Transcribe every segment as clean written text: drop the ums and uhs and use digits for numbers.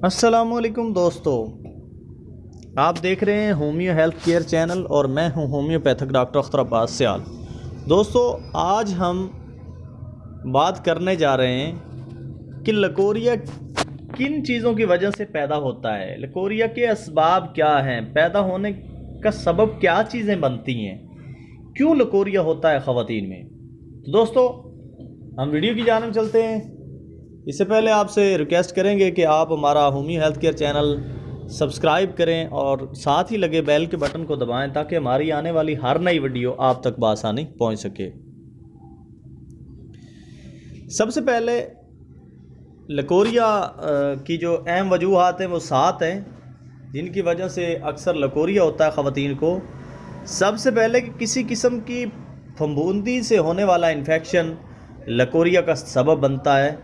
अस्सलामुअलैकुम दोस्तों, आप देख रहे हैं होमियो हेल्थ केयर चैनल और मैं हूं होम्योपैथिक डॉक्टर अख्तर अब्बास सियाल। दोस्तों, आज हम बात करने जा रहे हैं कि लकोरिया किन चीज़ों की वजह से पैदा होता है, लकोरिया के असबाब क्या हैं, पैदा होने का सबब क्या चीज़ें बनती हैं, क्यों लकोरिया होता है ख़वातीन में। तो दोस्तों, हम वीडियो की जानिब चलते हैं। इससे पहले आपसे रिक्वेस्ट करेंगे कि आप हमारा homeo health care channel subscribe करें और साथ ही लगे बेल के बटन को दबाएं ताकि हमारी आने वाली हर नई वीडियो आप तक बआसानी पहुंच सके। सबसे पहले लकोरिया की जो अहम वजूहात हैं वो 7 हैं जिनकी वजह से अक्सर लकोरिया होता है ख़वातीन को। सबसे पहले कि किसी किस्म की फफूंदी से होने वाला इन्फेक्शन लकोरिया का सबब बनता है।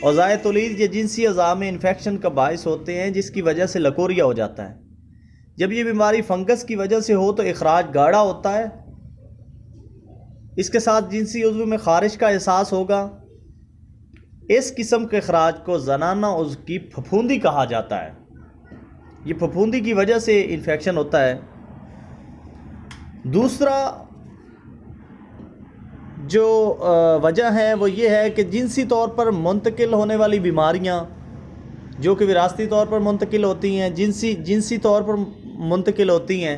औज़ाए तौलीद या जिनसी अज़ा में इन्फेक्शन का बायस होते हैं जिसकी वजह से लकोरिया हो जाता है। जब ये बीमारी फंगस की वजह से हो तो इखराज गाढ़ा होता है, इसके साथ जिनसी उज़्व में ख़ारिश का एहसास होगा। इस किस्म के इखराज को ज़नाना उज़्व की फफूंदी कहा जाता है। ये फफूंदी की वजह से इन्फेक्शन होता है। दूसरा जो वजह है वो ये है कि जिनसी तौर पर मुंतकिल होने वाली बीमारियां जो कि विरासती तौर पर मुंतकिल होती हैं, जिनसी तौर पर मुंतकिल होती हैं,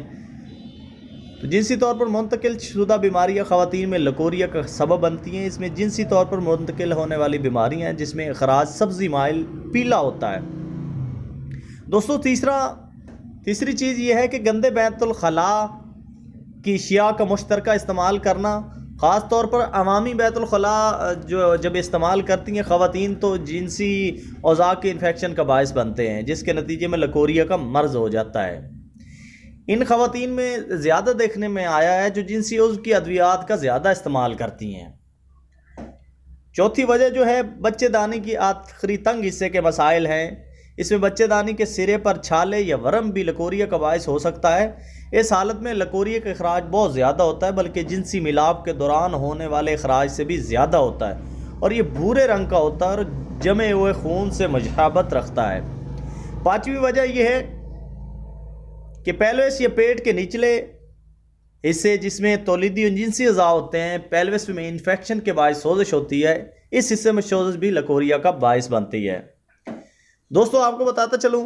तो जिनसी तौर पर मुंतकिल शुदा बीमारियां ख़वातीन में लकोरिया का सबब बनती हैं। इसमें जिनसी तौर पर मुंतकिल होने वाली बीमारियां हैं जिसमें इखराज सब्ज़ी माइल पीला होता है। दोस्तों, तीसरी चीज़ ये है कि गंदे बैतुल खला की अशिया का मुश्तरका इस्तेमाल करना, ख़ास तौर पर अवामी बैतुल खला जो जब इस्तेमाल करती हैं ख़वातीन तो जिनसी औज़ा के इन्फेक्शन का बायस बनते हैं जिसके नतीजे में लकोरिया का मर्ज़ हो जाता है। इन ख़वातीन में ज़्यादा देखने में आया है जो जिनसी उज़्व की अद्वियात का ज़्यादा इस्तेमाल करती हैं। चौथी वजह जो है बच्चेदानी की आखिरी तंग हिस्से के मसाइल हैं। इसमें बच्चेदानी के सिरे पर छाले या वरम भी लकोरिया का बायस हो सकता है। इस हालत में लकोरिया का इखराज बहुत ज़्यादा होता है, बल्कि जिनसी मिलाप के दौरान होने वाले इखराज से भी ज़्यादा होता है और ये भूरे रंग का होता है और जमे हुए खून से मुशाबत रखता है। पांचवी वजह यह है कि पेल्विस या पेट के निचले हिस्से जिसमें तौलीदी जिनसी अज़ा होते हैं, पेल्विस में इन्फेक्शन के बायस सोजिश होती है। इस हिस्से में सोजिश भी लकोरिया का बायस बनती है। दोस्तों, आपको बताता चलूँ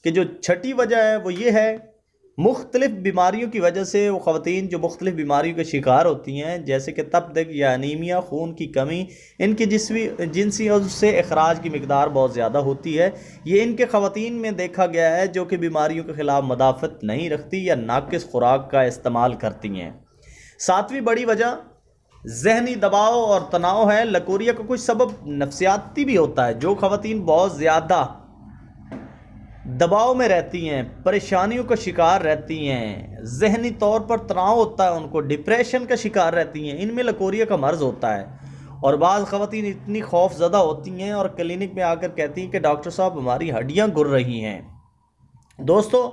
कि जो छठी वजह है वो ये है मुख्तलिफ बीमारियों की वजह से वो ख़वातीन जो मुख्तलिफ बीमारियों के शिकार होती हैं जैसे कि तपदक या अनीमिया, खून की कमी, इनकी जिनसी उज़्व से इखराज की मिकदार बहुत ज़्यादा होती है। ये इनके ख़वातीन में देखा गया है जो कि बीमारियों के ख़िलाफ़ मदाफ़त नहीं रखती या नाक़िस खुराक का इस्तेमाल करती हैं। सातवीं बड़ी वजह ज़हनी दबाव और तनाव है। लकोरिया का कुछ सबब नफ्सियाती भी होता है। जो ख़वातीन बहुत ज़्यादा दबाव में रहती हैं, परेशानियों का शिकार रहती हैं, ज़हनी तौर पर तनाव होता है, उनको डिप्रेशन का शिकार रहती हैं, इनमें लकोरिया का मर्ज़ होता है। और बाज़ ख़वातीन इतनी खौफज़दा होती हैं और क्लिनिक में आकर कहती हैं कि डॉक्टर साहब हमारी हड्डियां गुर रही हैं। दोस्तों,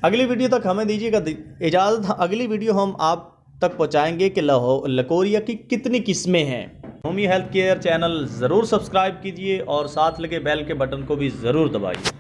अगली वीडियो तक हमें दीजिएगा इजाज़त। अगली वीडियो हम आप तक पहुँचाएँगे कि लकोरिया की कितनी किस्में हैं। होमियो हेल्थ केयर चैनल ज़रूर सब्सक्राइब कीजिए और साथ लगे बेल के बटन को भी ज़रूर दबाइए।